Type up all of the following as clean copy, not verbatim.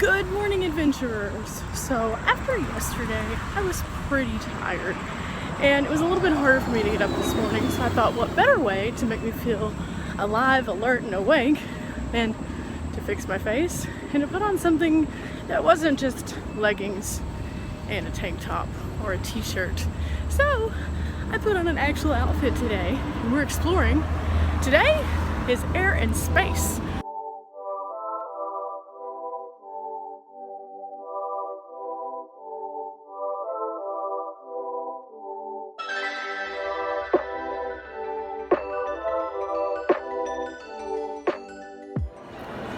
Good morning, adventurers! So after yesterday, I was pretty tired and it was a little bit harder for me to get up this morning, so I thought what better way to make me feel alive, alert, and awake than to fix my face and to put on something that wasn't just leggings and a tank top or a t-shirt. So I put on an actual outfit today and we're exploring. Today is air and space.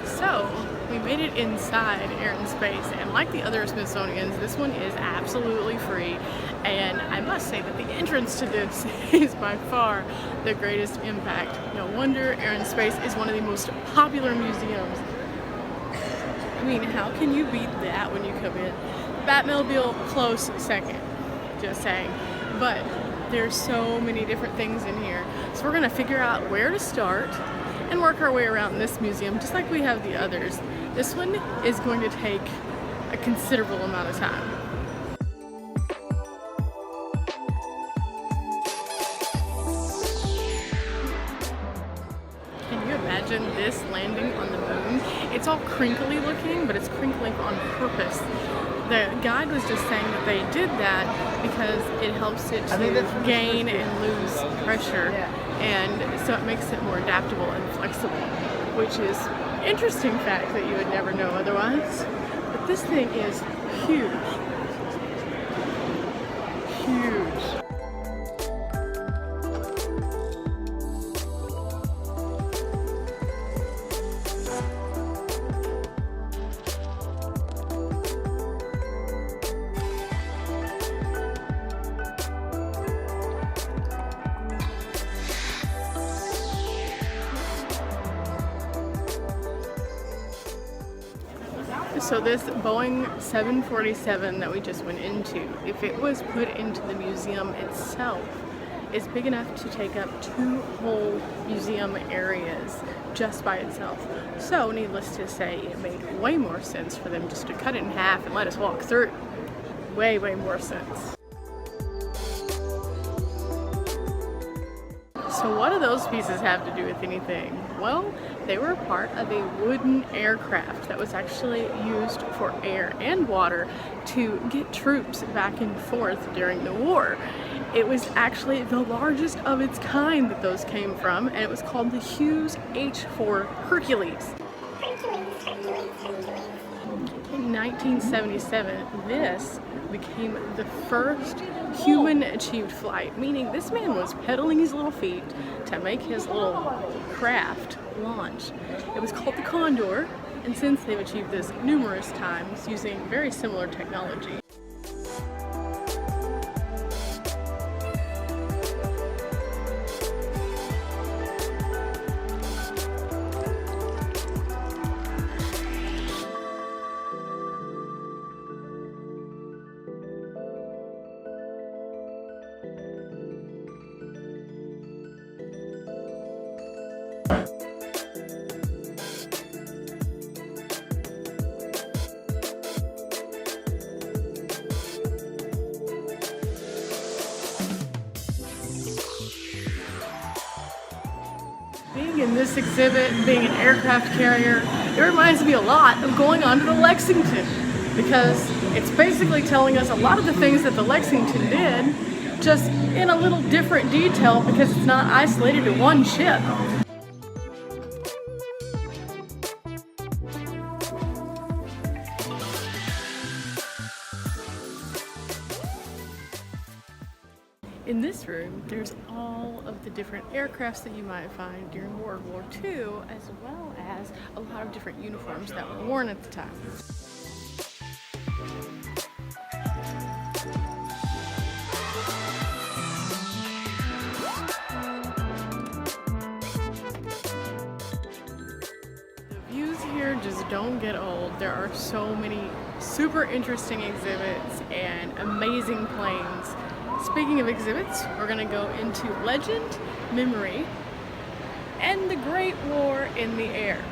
So, we made it inside Air and Space, and like the other Smithsonian's, this one is absolutely free, and I must say that the entrance to this is by far the greatest impact. No wonder Air and Space is one of the most popular museums. I mean, how can you beat that when you come in? Batmobile, close second, just saying. But there's so many different things in here, so we're gonna figure out where to start and work our way around this museum just like we have the others. This one is going to take a considerable amount of time. Can you imagine this landing on the moon? It's all crinkly looking, but it's crinkly on purpose. The guide was just saying that they did that because it helps it to gain and lose pressure, and so it makes it more adaptable and flexible, which is an interesting fact that you would never know otherwise. But this thing is huge. Huge. So this Boeing 747 that we just went into, if it was put into the museum itself, is big enough to take up 2 whole museum areas just by itself. So needless to say, it made way more sense for them just to cut it in half and let us walk through. Way more sense. So what do those pieces have to do with anything? Well, they were a part of a wooden aircraft that was actually used for air and water to get troops back and forth during the war. It was actually the largest of its kind that those came from, and it was called the Hughes H-4 Hercules. In 1977, this became the first human-achieved flight, meaning this man was pedaling his little feet to make his little craft launch. It was called the Condor, and since they've achieved this numerous times using very similar technology. Being in this exhibit, being an aircraft carrier, it reminds me a lot of going on to the Lexington, because it's basically telling us a lot of the things that the Lexington did, just in a little different detail because it's not isolated to one ship. In this room, there's all of the different aircrafts that you might find during World War II, as well as a lot of different uniforms that were worn at the time. The views here just don't get old. There are so many super interesting exhibits and amazing planes. Speaking of exhibits, we're going to go into legend, memory, and the Great War in the Air.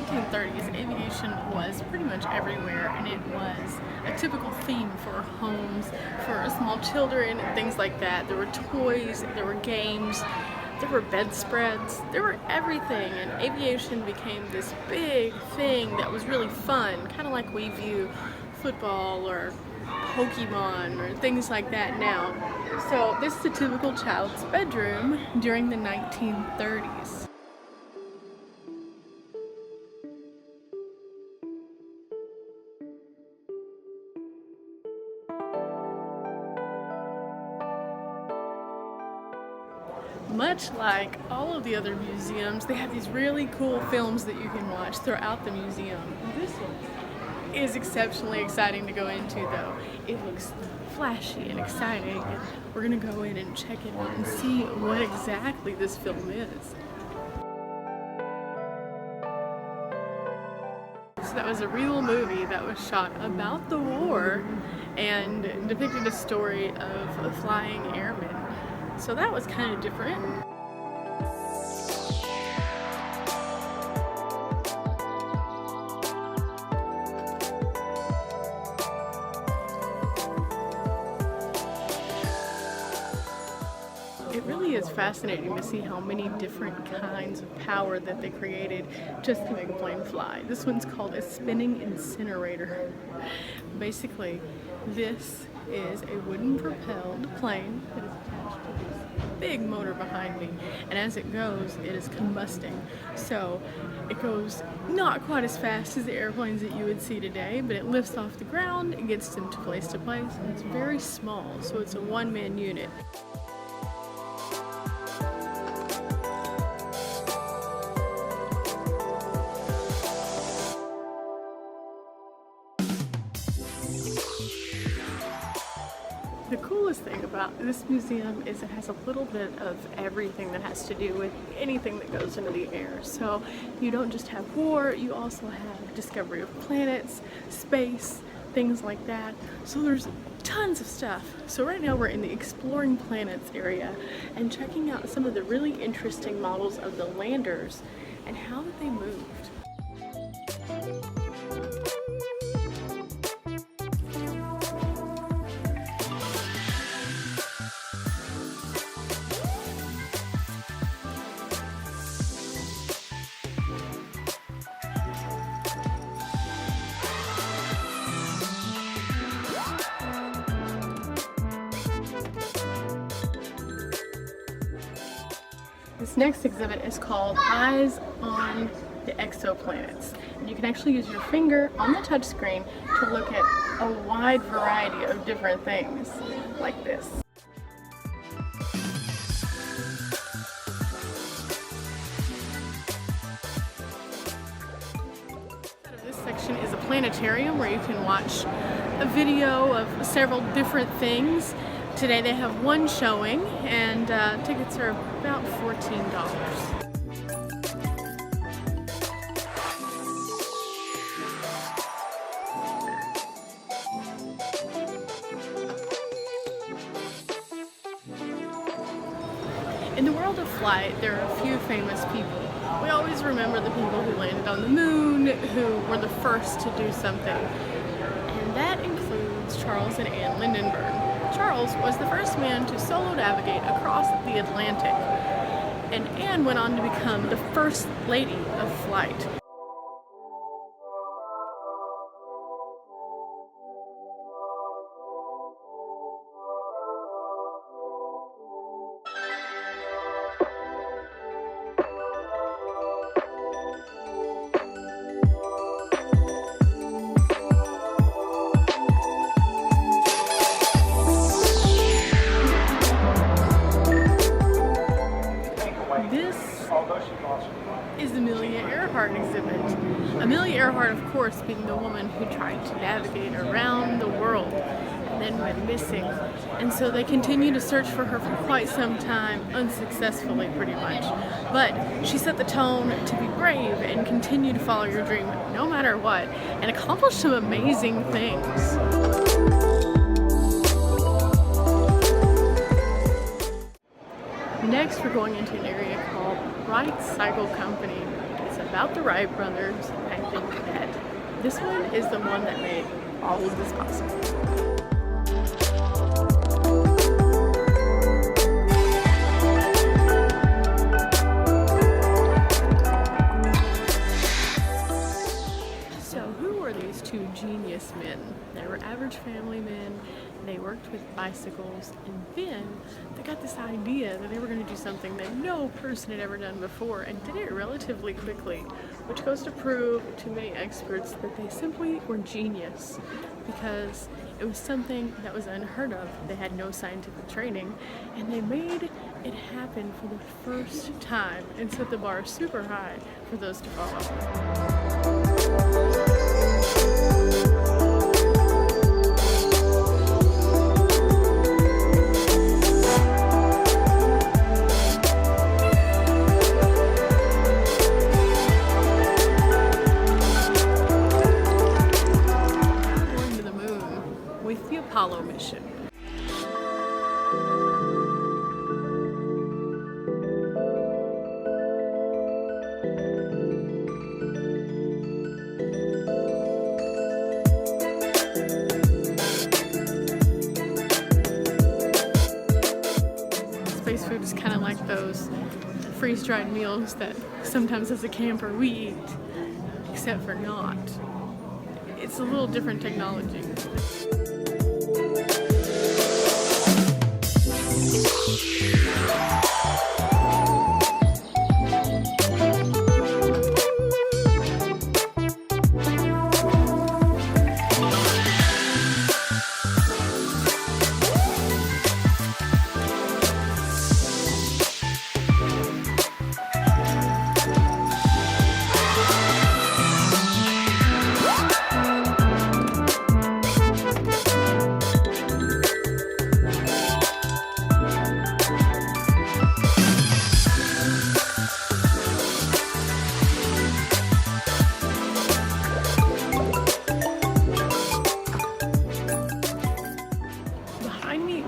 1930s, aviation was pretty much everywhere, and it was a typical theme for homes, for small children, and things like that. There were toys, there were games, there were bedspreads, there were everything, and aviation became this big thing that was really fun, kind of like we view football or Pokemon or things like that now. So this is a typical child's bedroom during the 1930s. Much like all of the other museums, they have these really cool films that you can watch throughout the museum. This one is exceptionally exciting to go into, though. It looks flashy and exciting, and we're gonna go in and check it out and see what exactly this film is. So that was a real movie that was shot about the war and depicted a story of flying airmen. So that was kind of different. It really is fascinating to see how many different kinds of power that they created just to make a plane fly. This one's called a spinning incinerator. Basically, this is a wooden propelled plane that is attached to this big motor behind me, and as it goes, it is combusting. So it goes not quite as fast as the airplanes that you would see today, but it lifts off the ground, it gets them to place, and it's very small, so it's a one-man unit. The coolest thing about this museum is it has a little bit of everything that has to do with anything that goes into the air. So you don't just have war, you also have discovery of planets, space, things like that. So there's tons of stuff. So right now we're in the Exploring Planets area and checking out some of the really interesting models of the landers and how that they moved. This next exhibit is called Eyes on the Exoplanets. And you can actually use your finger on the touchscreen to look at a wide variety of different things, like this. This section is a planetarium where you can watch a video of several different things. Today they have one showing, and tickets are about $14. In the world of flight, there are a few famous people. We always remember the people who landed on the moon, who were the first to do something. And that includes Charles and Ann Lindenberg. Charles was the first man to solo navigate across the Atlantic, and Anne went on to become the first lady of flight. Is the Amelia Earhart exhibit. Amelia Earhart, of course, being the woman who tried to navigate around the world and then went missing. And so they continued to search for her for quite some time, unsuccessfully pretty much. But she set the tone to be brave and continue to follow your dream no matter what, and accomplish some amazing things. Next, we're going into an area called Wright Cycle Company. It's a about the Wright brothers, I think that this one is the one that made all of this possible. So who were these two genius men? They were average family men. They worked with bicycles, and then they got this idea that they were going to do something that no person had ever done before, and did it relatively quickly, which goes to prove to many experts that they simply were genius, because it was something that was unheard of. They had no scientific training, and they made it happen for the first time and set the bar super high for those to follow. With the Apollo mission. Space food is kind of like those freeze-dried meals that sometimes as a camper we eat, except for not. It's a little different technology.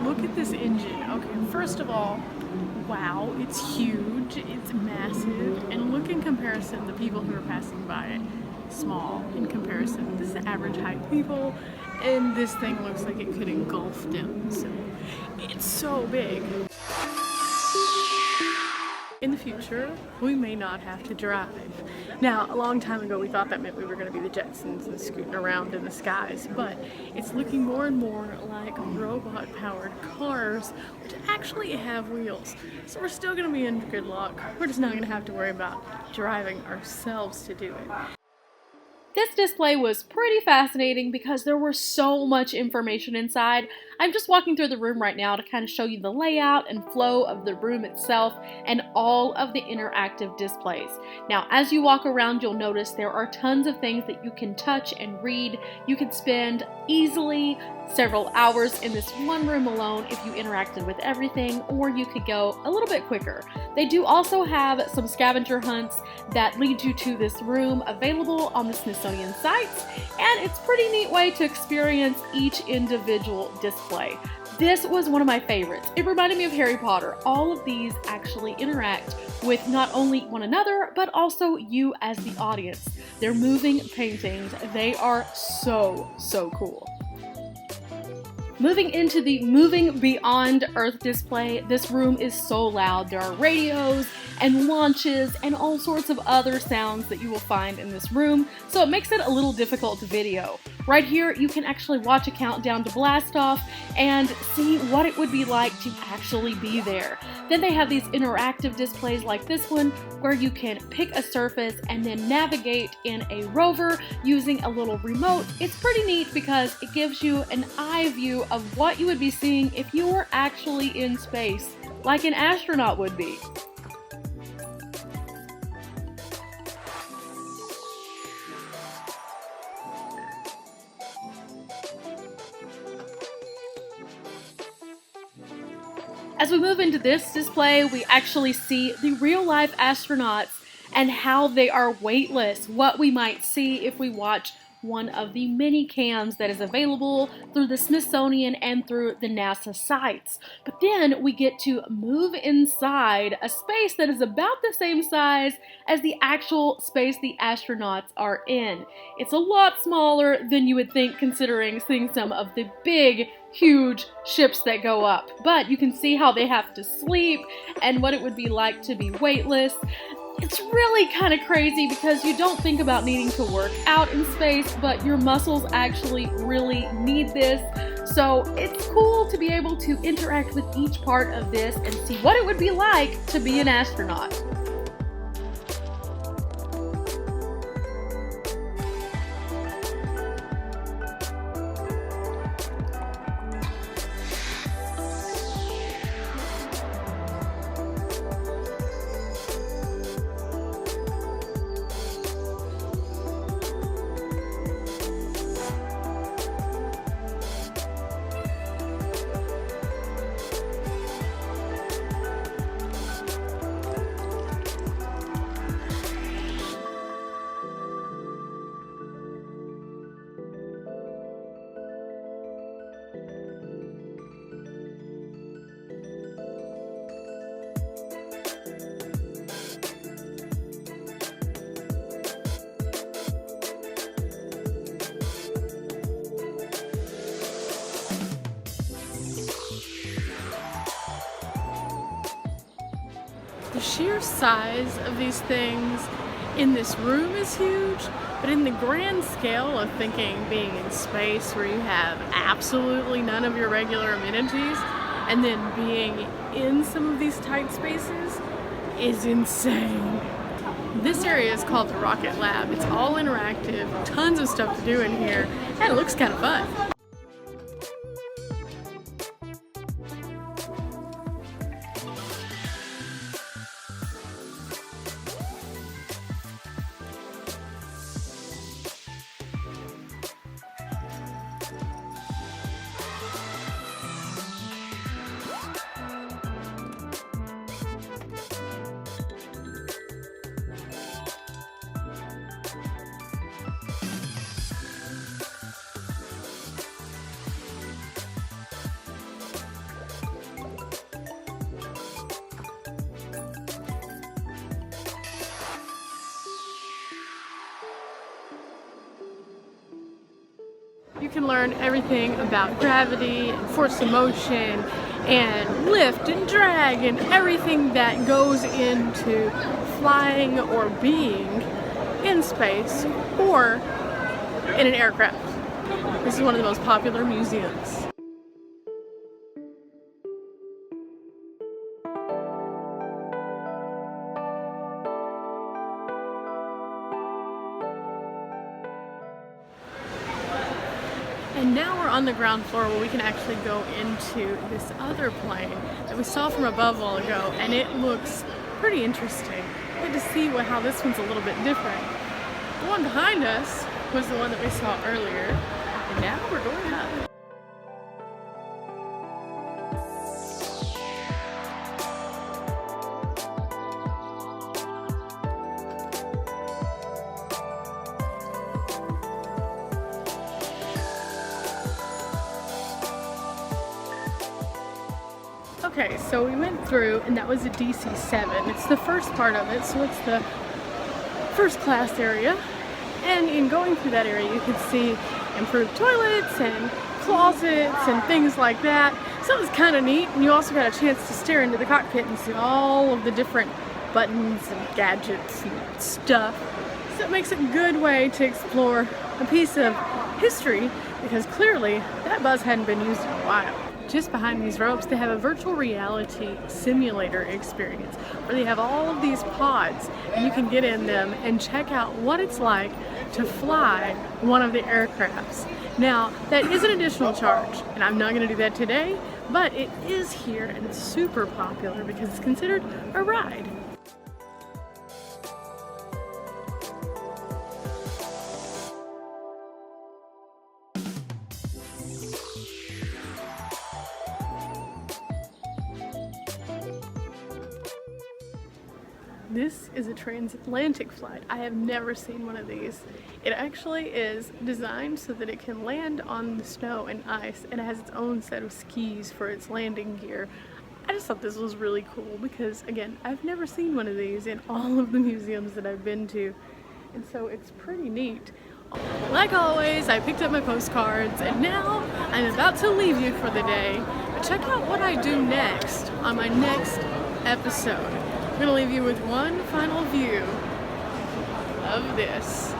Look at this engine. Okay, first of all, wow, it's huge, it's massive, and look in comparison, the people who are passing by it, small in comparison. This is average height people, and this thing looks like it could engulf them, so it's so big. In the future, we may not have to drive. Now, a long time ago we thought that meant we were going to be the Jetsons and scooting around in the skies, but it's looking more and more like robot-powered cars, which actually have wheels. So we're still going to be in good luck. We're just not going to have to worry about driving ourselves to do it. This display was pretty fascinating because there was so much information inside. I'm just walking through the room right now to kind of show you the layout and flow of the room itself and all of the interactive displays. Now, as you walk around, you'll notice there are tons of things that you can touch and read. You can spend easily several hours in this one room alone if you interacted with everything, or you could go a little bit quicker. They do also have some scavenger hunts that lead you to this room available on the Smithsonian sites, and it's a pretty neat way to experience each individual display. This was one of my favorites. It reminded me of Harry Potter. All of these actually interact with not only one another, but also you as the audience. They're moving paintings. They are so, so cool. Moving into the Moving Beyond Earth display, this room is so loud. There are radios and launches and all sorts of other sounds that you will find in this room, so it makes it a little difficult to video. Right here, you can actually watch a countdown to blast off and see what it would be like to actually be there. Then they have these interactive displays like this one, where you can pick a surface and then navigate in a rover using a little remote. It's pretty neat because it gives you an eye view of what you would be seeing if you were actually in space, like an astronaut would be. As we move into this display, we actually see the real-life astronauts and how they are weightless, what we might see if we watch one of the many cams that is available through the Smithsonian and through the NASA sites. But then we get to move inside a space that is about the same size as the actual space the astronauts are in. It's a lot smaller than you would think, considering seeing some of the big, huge ships that go up. But you can see how they have to sleep and what it would be like to be weightless. It's really kind of crazy because you don't think about needing to work out in space, but your muscles actually really need this. So it's cool to be able to interact with each part of this and see what it would be like to be an astronaut. The sheer size of these things in this room is huge, but in the grand scale of thinking being in space where you have absolutely none of your regular amenities and then being in some of these tight spaces is insane. This area is called the Rocket Lab. It's all interactive, tons of stuff to do in here, and it looks kind of fun. You can learn everything about gravity and force of motion and lift and drag and everything that goes into flying or being in space or in an aircraft. This is one of the most popular museums. And now we're on the ground floor where we can actually go into this other plane that we saw from above a while ago, and it looks pretty interesting. Good to see how this one's a little bit different. The one behind us was the one that we saw earlier, and now we're going up. Okay, so we went through, and that was a DC-7. It's the first part of it, so it's the first class area. And in going through that area, you can see improved toilets and closets and things like that. So it was kind of neat, and you also got a chance to stare into the cockpit and see all of the different buttons and gadgets and stuff. So it makes it a good way to explore a piece of history, because clearly that bus hadn't been used in a while. Just behind these ropes, they have a virtual reality simulator experience where they have all of these pods, and you can get in them and check out what it's like to fly one of the aircrafts. Now, that is an additional charge, and I'm not going to do that today, but it is here and it's super popular because it's considered a ride. This is a transatlantic flight. I have never seen one of these. It actually is designed so that it can land on the snow and ice, and it has its own set of skis for its landing gear. I just thought this was really cool because, again, I've never seen one of these in all of the museums that I've been to, and so it's pretty neat. Like always, I picked up my postcards, and now I'm about to leave you for the day. But check out what I do next on my next episode. I'm gonna leave you with one final view of this.